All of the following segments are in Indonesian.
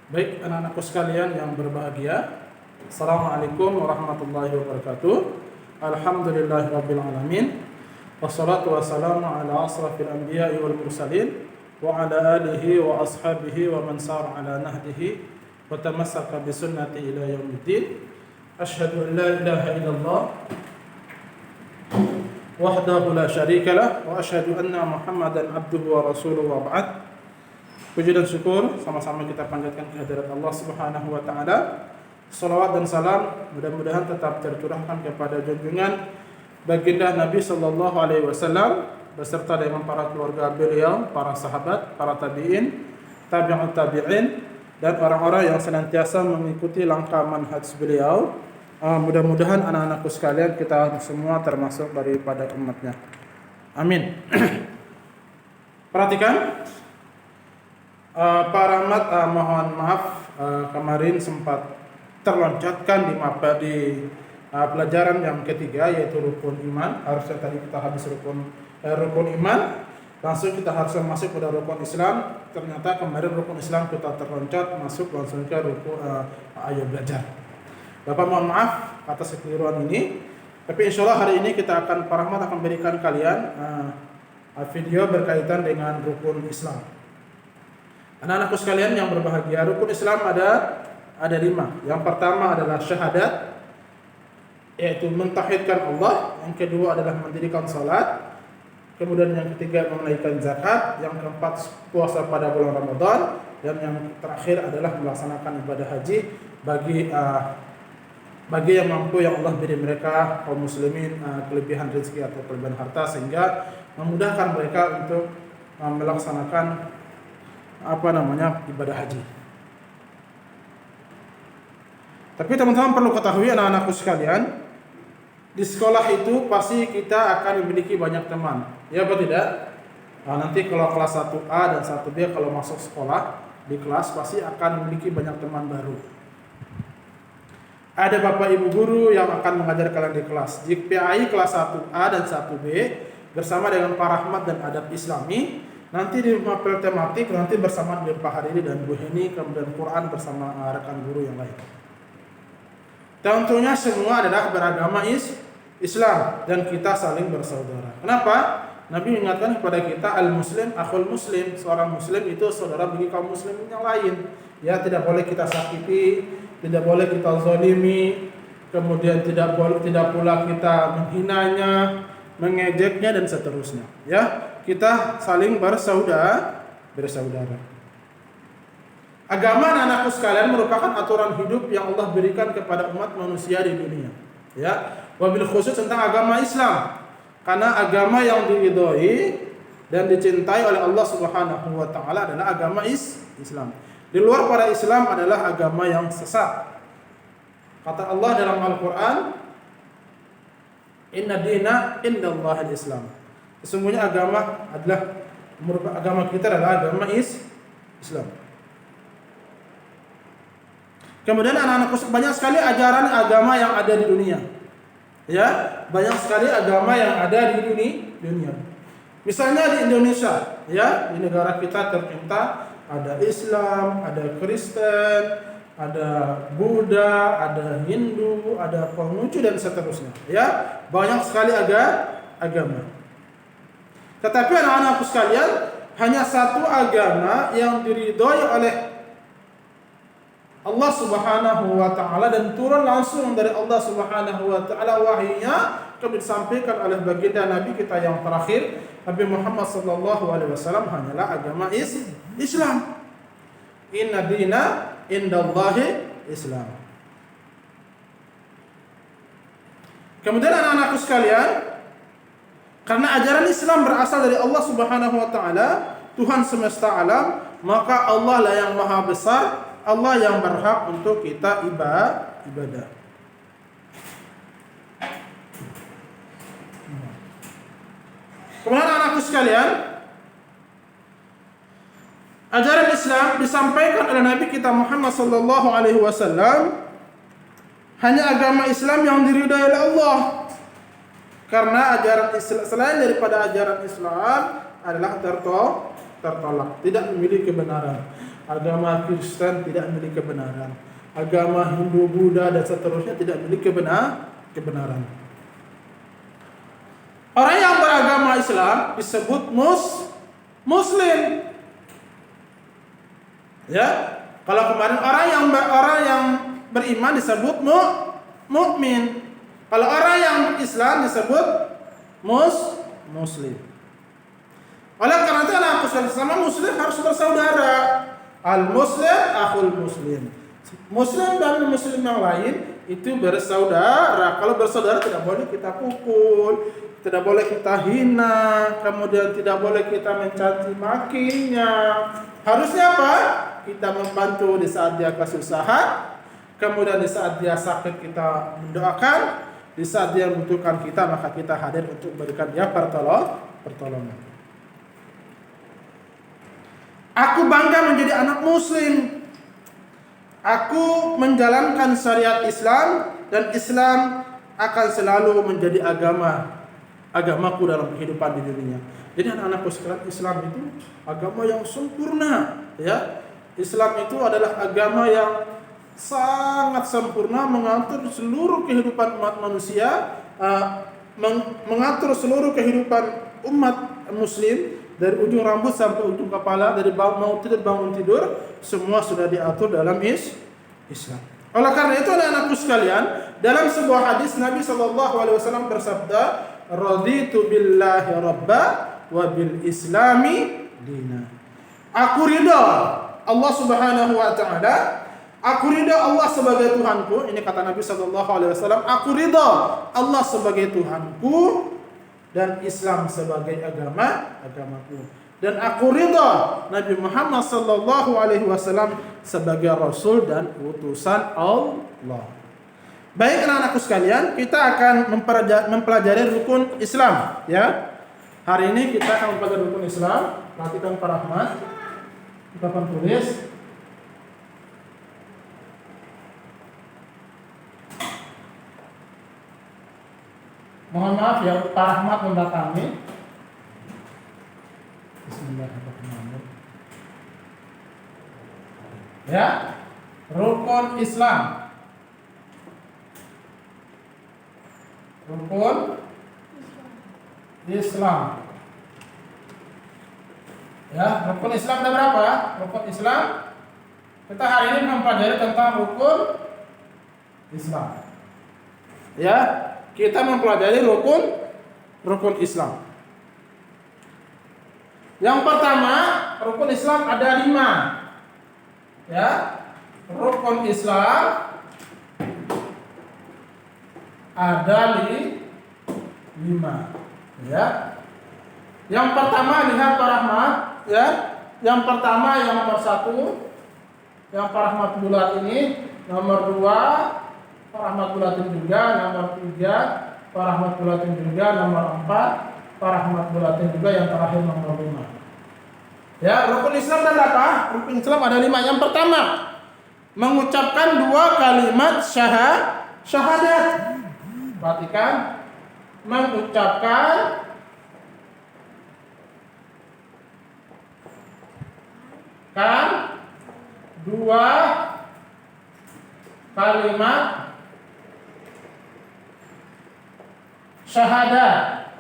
Baik anak-anakku sekalian yang berbahagia, Assalamualaikum warahmatullahi wabarakatuh. Alhamdulillahirabbil alamin. Wassalatu wassalamu ala asrafil anbiya'i wal mursalin wa ala alihi wa ashabihi wa man sara ala nahdihi wa tamassaka bi sunnati ila yaumiddin. Asyhadu an la ilaha illallah wahdahu la syarika lah wa asyhadu anna Muhammadan abduhu wa rasuluhu wa ba'd. Puji dan syukur sama-sama kita panjatkan kehadirat Allah Subhanahu wa taala. Salawat dan salam mudah-mudahan tetap tercurahkan kepada junjungan baginda Nabi sallallahu alaihi wasallam beserta dengan para keluarga beliau, para sahabat, para tabi'in, tabi'ut tabi'in dan orang-orang yang senantiasa mengikuti langkah manhaj beliau. Mudah-mudahan anak-anakku sekalian kita semua termasuk daripada umatnya. Amin. Perhatikan Pak Rahmat, mohon maaf kemarin sempat terloncatkan di pelajaran yang ketiga yaitu rukun iman. Harusnya tadi kita habis rukun iman, langsung kita harus masuk pada rukun Islam. Ternyata kemarin rukun Islam kita terloncat masuk langsung ke rukun ayo belajar. Bapak mohon maaf atas kekeliruan ini. Tapi insya Allah hari ini kita akan Pak Rahmat akan berikan kalian video berkaitan dengan rukun Islam. Anak-anakku sekalian yang berbahagia, rukun Islam ada 5. Yang pertama adalah syahadat, yaitu mentauhidkan Allah. Yang kedua adalah mendirikan salat. Kemudian yang ketiga menunaikan zakat. Yang keempat puasa pada bulan Ramadan. Dan yang terakhir adalah melaksanakan ibadah haji bagi yang mampu, yang Allah beri mereka kaum muslimin kelebihan rezeki atau kelebihan harta sehingga memudahkan mereka untuk melaksanakan ibadah haji. Tapi teman-teman perlu ketahui anak-anakku sekalian, di sekolah itu pasti kita akan memiliki banyak teman. Ya atau tidak? Nanti kalau kelas 1A dan 1B kalau masuk sekolah di kelas pasti akan memiliki banyak teman baru. Ada bapak ibu guru yang akan mengajar kalian di kelas. Jika PAI kelas 1A dan 1B bersama dengan Pak Rahmat dan Adab Islami, nanti di mapel tematik nanti bersama dengan Pak Hariri dan Bu Heni, kemudian Quran bersama rekan guru yang lain. Tentunya semua adalah beragama Islam dan kita saling bersaudara. Kenapa? Nabi mengingatkan kepada kita al-muslim akhul muslim, seorang muslim itu saudara bagi kaum muslimin yang lain. Ya, tidak boleh kita sakiti, tidak boleh kita zalimi, kemudian tidak pula kita menghinanya, mengejeknya dan seterusnya. Ya, kita saling bersaudara. Agama anak-anakku sekalian merupakan aturan hidup yang Allah berikan kepada umat manusia di dunia. Ya, wabil khusus tentang agama Islam. Karena agama yang diridhoi dan dicintai oleh Allah Subhanahu wa taala adalah agama Islam. Di luar pada Islam adalah agama yang sesat. Kata Allah dalam Al-Qur'an, "Inna dina indallahil Islam." Sesungguhnya agama kita adalah agama Islam. Kemudian anak-anakku, banyak sekali ajaran agama yang ada di dunia. Ya, banyak sekali agama yang ada di dunia. Misalnya di Indonesia, ya, di negara kita tercinta ada Islam, ada Kristen, ada Buddha, ada Hindu, ada Konghucu dan seterusnya. Ya, banyak sekali agama. Tetapi anak-anakku sekalian, hanya satu agama yang diridhoi oleh Allah Subhanahu wa taala dan turun langsung dari Allah Subhanahu wa taala wahyunya, kemudian disampaikan oleh baginda Nabi kita yang terakhir, Nabi Muhammad sallallahu alaihi wasallam, hanyalah agama Islam. Inna dina indallahi Islam. Kemudian anak-anakku sekalian, karena ajaran Islam berasal dari Allah Subhanahu wa taala, Tuhan semesta alam, maka Allah lah yang maha besar, Allah yang berhak untuk kita ibadah. Kemudian anak-anakku sekalian, ajaran Islam disampaikan oleh Nabi kita Muhammad sallallahu alaihi wasallam, hanya agama Islam yang diridhai oleh Allah. Karena ajaran Islam, selain daripada ajaran Islam adalah tertolak, tidak memiliki kebenaran. agama Kristen tidak memiliki kebenaran, agama Hindu, Buddha dan seterusnya tidak memiliki kebenaran. Orang yang beragama Islam disebut Muslim. Ya, kalau kemarin orang yang beriman disebut mukmin. Kalau orang yang Islam disebut Muslim. Oleh karena itu anak sama Muslim harus bersaudara. Al-Muslim akhul Muslim. Muslim dan Muslim yang lain itu bersaudara. Kalau bersaudara tidak boleh kita pukul, tidak boleh kita hina, kemudian tidak boleh kita mencaci makinya. Harusnya apa? Kita membantu di saat dia kesusahan, kemudian di saat dia sakit kita mendoakan, di saat dia membutuhkan kita maka kita hadir untuk memberikan dia pertolongan. Aku bangga menjadi anak Muslim. Aku menjalankan syariat Islam dan Islam akan selalu menjadi agamaku dalam kehidupan di dunia. Jadi anak-anakku sekalian, Islam itu agama yang sempurna, ya. Islam itu adalah agama yang sangat sempurna, mengatur seluruh kehidupan umat manusia, mengatur seluruh kehidupan umat muslim dari ujung rambut sampai ujung kepala, dari mau tidur bangun tidur, semua sudah diatur dalam Islam. Oleh karena itu anak-anakku sekalian, dalam sebuah hadis Nabi SAW bersabda, "Raditu billahi rabba wa bil islami dina." Aku ridha Allah Subhanahu wa taala, aku ridha Allah sebagai Tuhanku. Ini kata Nabi SAW, aku ridha Allah sebagai Tuhanku dan Islam sebagai agamaku. Dan aku ridha Nabi Muhammad SAW sebagai Rasul dan utusan Allah. Baik anak-anakku sekalian, kita akan mempelajari rukun Islam, ya. Hari ini kita akan mempelajari rukun Islam. Perhatikan Pak Rahmat. Kita akan tulis. Mohon maaf ya, Pak Rahmat mendatangi. Bismillahirrahmanirrahim. Ya, rukun Islam. Rukun Islam. Ya, rukun Islam ada berapa? Rukun Islam. Kita hari ini mempelajari tentang rukun Islam. Ya, kita mempelajari rukun Islam. Yang pertama, rukun Islam ada 5. Ya, rukun Islam ada 5. Ya. Yang pertama lihat Pak Rahmat, ya. Yang pertama yang nomor 1, yang Pak Rahmat bulat ini, nomor 2 Pak Rahmat bulatin juga, nomor 3 Pak Rahmat bulatin juga, nomor 4 Pak Rahmat bulatin juga, yang terakhir nomor 5. Ya, rukun Islam ada apa? Rukun Islam ada 5. Yang pertama, mengucapkan 2 kalimat syahadat. Perhatikan, mengucapkan dua kalimat syahadat.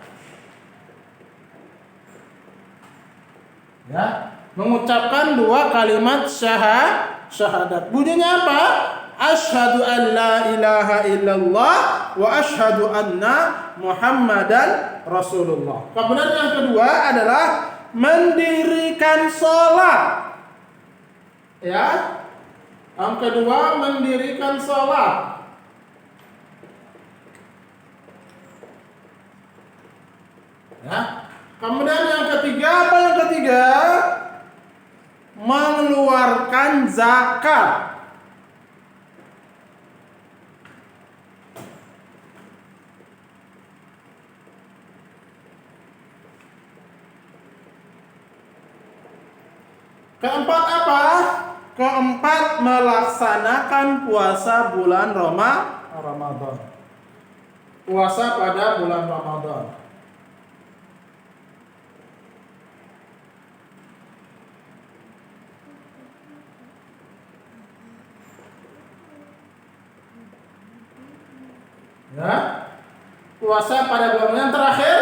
Ya, mengucapkan 2 kalimat syahadat. Bunyinya apa? Asyhadu an la ilaha illallah wa asyhadu anna Muhammadan Rasulullah. Kemudian yang kedua adalah mendirikan sholat. Ya, yang kedua mendirikan sholat. Ya. Kemudian yang ketiga apa? Yang ketiga mengeluarkan zakat. Keempat apa? Keempat melaksanakan puasa bulan Ramadan. Puasa pada bulan Ramadan. Ya. Puasa pada bulan yang terakhir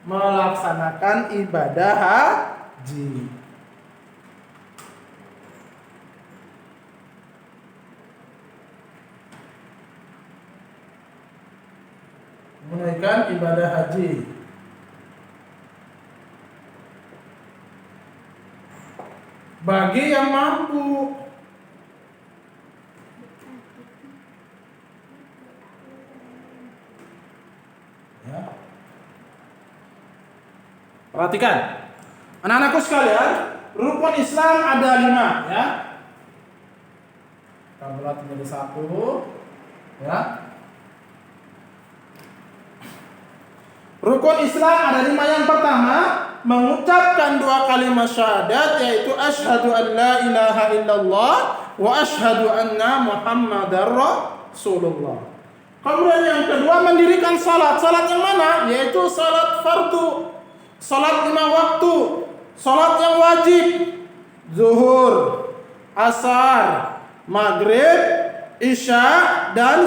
melaksanakan ibadah haji. Menunaikan ibadah haji. Bagi yang mampu. Ya. Perhatikan, anak-anakku sekalian, rukun Islam ada 5, ya. Kita belah menjadi 1, ya. Rukun Islam ada 5. Yang pertama, mengucapkan 2 kalimat syahadat, yaitu asyhadu an la ilaha illallah wa asyhadu anna muhammadar rasulullah. Kemudian yang kedua, mendirikan salat. Salat yang mana? Yaitu salat fardu, salat 5 waktu, salat yang wajib, zuhur, asar, maghrib, isya, dan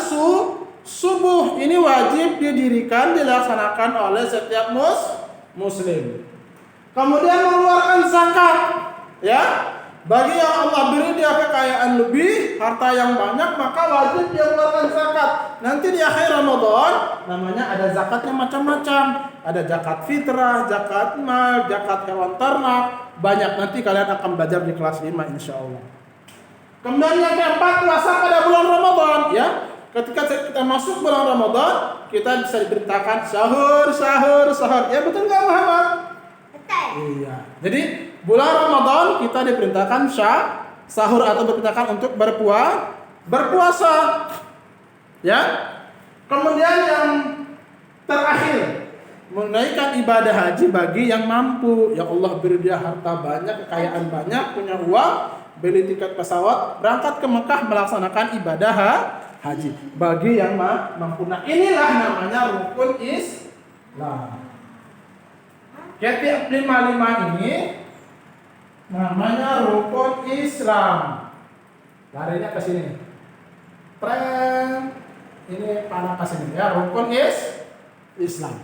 subuh. Ini wajib didirikan, dilaksanakan oleh setiap muslim. Kemudian mengeluarkan zakat, ya. Bagi yang Allah beri dia kekayaan lebih, harta yang banyak, maka wajib dia mengeluarkan zakat. Nanti di akhir Ramadan namanya ada zakatnya macam-macam. Ada zakat fitrah, zakat mal, zakat hewan ternak. Banyak, nanti kalian akan belajar di kelas 5 insyaallah. Kemudian yang keempat, puasa pada bulan Ramadan, ya. Ketika kita masuk bulan Ramadan, kita bisa diberitakan sahur. Ya, betul nggak Muhammad? Betul. Iya. Jadi bulan Ramadan kita diperintahkan sahur atau diperintahkan untuk berpuasa. Ya. Kemudian yang terakhir, menunaikan ibadah haji bagi yang mampu. Ya Allah beri dia harta banyak, kekayaan banyak, punya uang, beli tiket pesawat, berangkat ke Mekah melaksanakan ibadah haji bagi yang mampu. Nah, inilah namanya rukun Islam. Jadi 5 ini namanya rukun Islam. Larinya ke sini. Tren. Ini panah ke sini, ya, rukun Islam.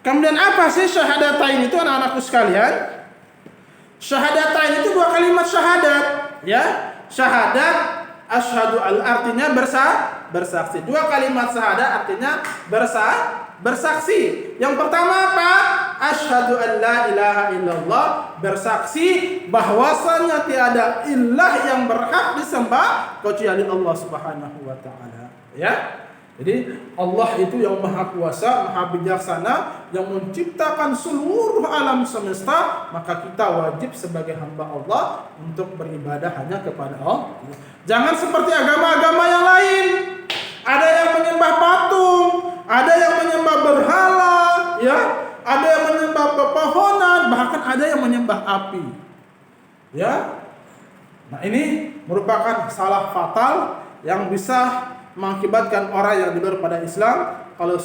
Kemudian apa sih syahadatain itu anak-anakku sekalian? Syahadatain itu 2 kalimat syahadat, ya. Syahadat asyhadu artinya bersaksi. 2 kalimat syahadat artinya bersaksi. Yang pertama apa? Asyhadu an la ilaha illallah, bersaksi bahwasanya tiada ilah yang berhak disembah kecuali Allah Subhanahu wa taala, ya. Jadi Allah itu yang maha kuasa, maha bijaksana, yang menciptakan seluruh alam semesta, maka kita wajib sebagai hamba Allah untuk beribadah hanya kepada Allah. Jangan seperti agama-agama yang lain. Ada yang menyembah patung, ada yang menyembah berhala, ya, ada yang menyembah pepohonan, bahkan ada yang menyembah api. Ya. Nah, ini merupakan salah fatal yang bisa mengakibatkan orang yang di luar pada Islam, kalau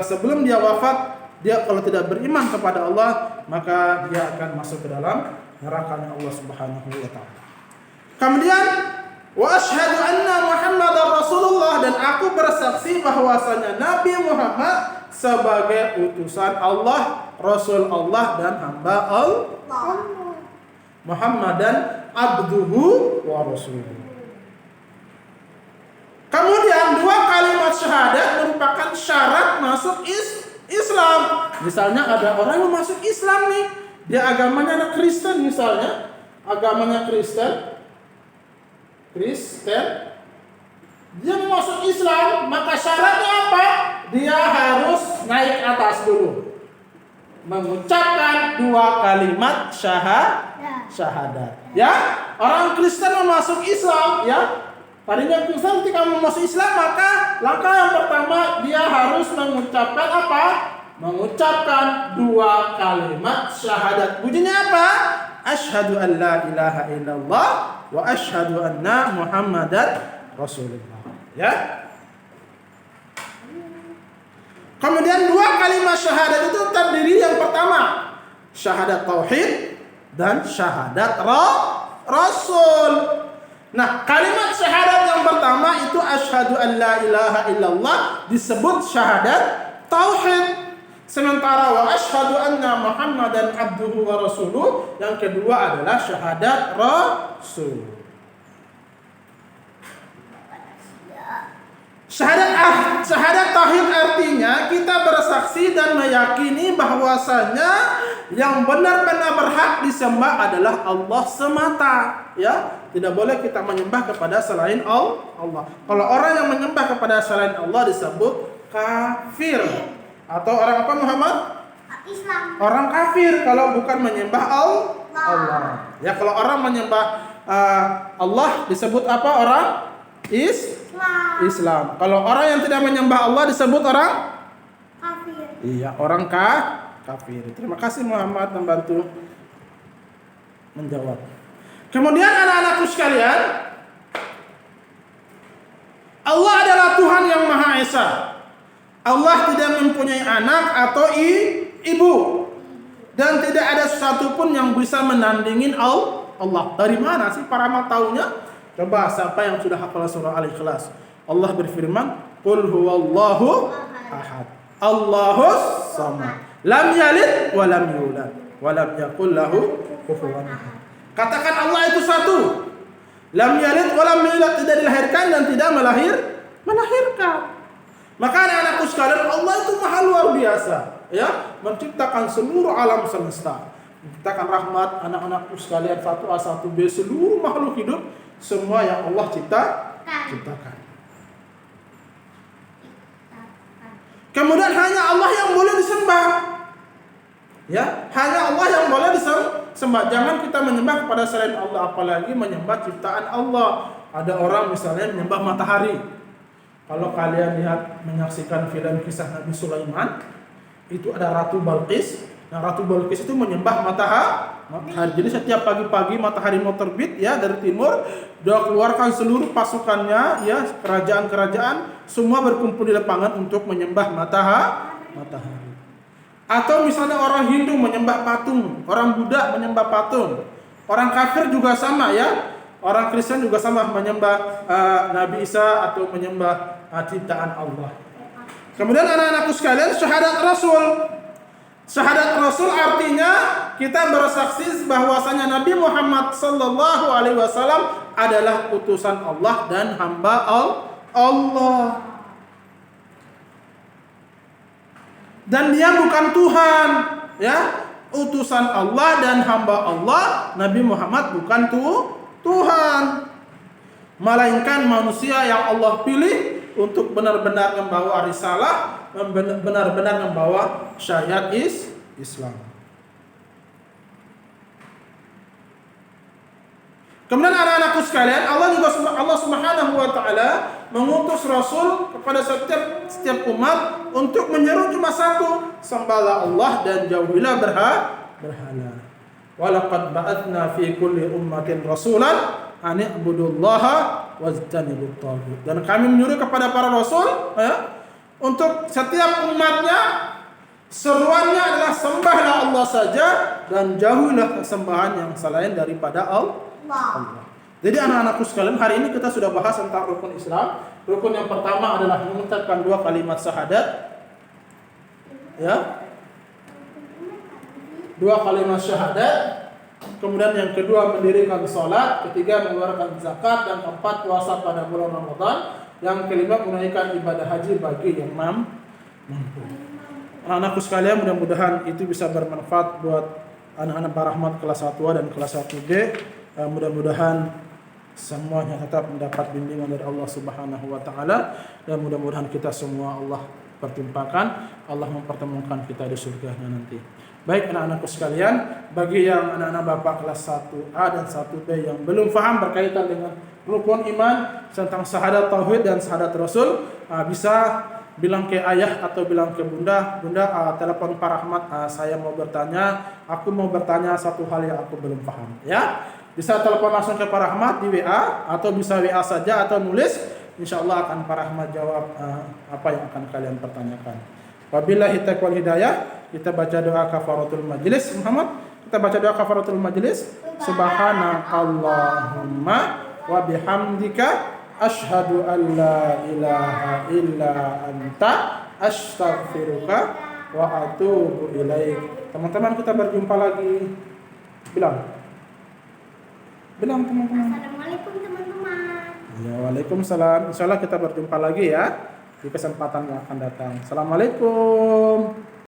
sebelum dia wafat, dia kalau tidak beriman kepada Allah, maka dia akan masuk ke dalam neraka Allah Subhanahu wa taala. Kemudian wa asyhadu anna Muhammadar Rasulullah, dan aku bersaksi bahwasanya Nabi Muhammad sebagai utusan Allah, Rasul Allah, dan hamba Allah. Muhammadan abduhu wa rasuluhu. Kemudian 2 kalimat syahadat merupakan syarat masuk Islam. Misalnya ada orang yang masuk Islam nih, dia agamanya anak Kristen misalnya, agamanya Kristen, dia mau masuk Islam, maka syaratnya apa? Dia harus naik atas dulu, mengucapkan 2 kalimat syahadat. Ya, orang Kristen mau masuk Islam, ya. Tadinya Kristen ketika mau masuk Islam, maka langkah yang pertama dia harus mengucapkan apa? Mengucapkan 2 kalimat syahadat. Bunyinya apa? Asyhadu an la ilaha illallah wa asyhadu anna Muhammadan Rasulullah. Ya. Kemudian 2 kalimat syahadat itu terdiri yang pertama syahadat tauhid dan syahadat rasul. Nah, kalimat syahadat yang pertama itu asyhadu an la ilaha illallah disebut syahadat tauhid. Sementara wa asyhadu anna Muhammadan abduhu wa rasuluh yang kedua adalah syahadat rasul. Syahadat tauhid artinya kita bersaksi dan meyakini bahwasanya yang benar-benar berhak disembah adalah Allah semata, ya. Tidak boleh kita menyembah kepada selain Allah. Kalau orang yang menyembah kepada selain Allah disebut kafir. Atau orang apa, Muhammad? Islam. Orang kafir kalau bukan menyembah Allah. Ya, kalau orang menyembah Allah disebut apa? Orang Islam. Kalau orang yang tidak menyembah Allah disebut orang Kafir. Iya, orang kafir. Terima kasih Muhammad membantu menjawab. Kemudian anak-anakku sekalian, Allah adalah Tuhan yang Maha Esa. Allah tidak mempunyai anak atau ibu. Dan tidak ada sesuatu pun yang bisa menandingin Allah. Dari mana sih para mataunya? Coba siapa yang sudah hafal surah Al-Ikhlas. Allah berfirman, "Qul huwallahu ahad. Allahus samad. Lam yalid wa lam yulad wa lam yakul lahu kufuwan ahad." Katakan Allah itu satu. Lam yalid wa lam yulad, tidak dilahirkan dan tidak melahirkan. Maka anak-anakku sekalian, Allah itu maha luar biasa, ya, menciptakan seluruh alam semesta. Menciptakan rahmat anak-anakku sekalian 1A 1B seluruh makhluk hidup semua yang Allah ciptakan. Kemudian hanya Allah yang boleh disembah. Ya, hanya Allah yang boleh disembah. Jangan kita menyembah kepada selain Allah, apalagi menyembah ciptaan Allah. Ada orang misalnya menyembah matahari. Kalau kalian lihat menyaksikan film kisah Nabi Sulaiman, itu ada Ratu Balqis. Nah, Ratu Balqis itu menyembah matahari. Jadi setiap pagi-pagi matahari mau terbit ya dari timur, dia keluarkan seluruh pasukannya ya, kerajaan-kerajaan semua berkumpul di lapangan untuk menyembah matahari. Atau misalnya orang Hindu menyembah patung, orang Buddha menyembah patung. Orang kafir juga sama ya. Orang Kristen juga sama menyembah Nabi Isa atau menyembah ciptaan Allah. Kemudian anak-anakku sekalian, syahadat Rasul. Syahadat Rasul artinya kita bersaksi bahwasanya Nabi Muhammad sallallahu alaihi wasallam adalah utusan Allah dan hamba Allah. Dan dia bukan Tuhan, ya. Utusan Allah dan hamba Allah, Nabi Muhammad bukan Tuhan. Melainkan manusia yang Allah pilih untuk benar-benar membawa risalah, benar-benar membawa syariat Islam. Kemudian anak-anakku sekalian, Allah Subhanahu wa taala mengutus rasul kepada setiap umat untuk menyeru cuma satu, sembahlah Allah dan jauhilah berhala. Walaqad ba'atsna fi kulli ummatin rasulan an i'budullaha wajtanibut taghut. Dan kami menyuruh kepada para rasul ya, untuk setiap umatnya seruannya adalah sembahlah Allah saja dan jauhilah kesembahan yang selain daripada Allah. Jadi anak-anakku sekalian, hari ini kita sudah bahas tentang rukun Islam. Rukun yang pertama adalah mengucapkan 2 kalimat syahadat. Ya. 2 kalimat syahadat. Kemudian yang kedua mendirikan salat, ketiga mengeluarkan zakat, dan keempat puasa pada bulan Ramadan. Yang kelima menunaikan ibadah haji bagi yang mampu. Anak-anakku sekalian, mudah-mudahan itu bisa bermanfaat buat anak-anak Barahmat kelas 1A dan kelas 1B. Mudah-mudahan semuanya tetap mendapat bimbingan dari Allah Subhanahu wa taala, dan mudah-mudahan kita semua Allah pertimpakan, Allah mempertemukan kita di surganya nanti. Baik anak-anakku sekalian, bagi yang anak-anak Bapak kelas 1A dan 1B yang belum paham berkaitan dengan rukun iman tentang syahadat tauhid dan syahadat Rasul, bisa bilang ke ayah atau bilang ke bunda, telepon Pak Rahmat, saya mau bertanya, aku mau bertanya satu hal yang aku belum paham, ya. Bisa telepon langsung ke Pak Rahmat di WA, atau bisa WA saja atau nulis. Insya Allah akan Pak Rahmat jawab apa yang akan kalian pertanyakan. Wabillahi taufiq wal hidayah. Kita baca doa kafaratul majlis. Muhammad, kita baca doa kafaratul majlis. Subhanakallahumma wa bihamdika asyhadu an la ilaha illa anta astaghfiruka wa atubu ilaik. Teman-teman, kita berjumpa lagi. Bilang teman-teman. Assalamualaikum teman-teman. Ya, waalaikumsalam. Insyaallah kita berjumpa lagi ya di kesempatan yang akan datang. Assalamualaikum.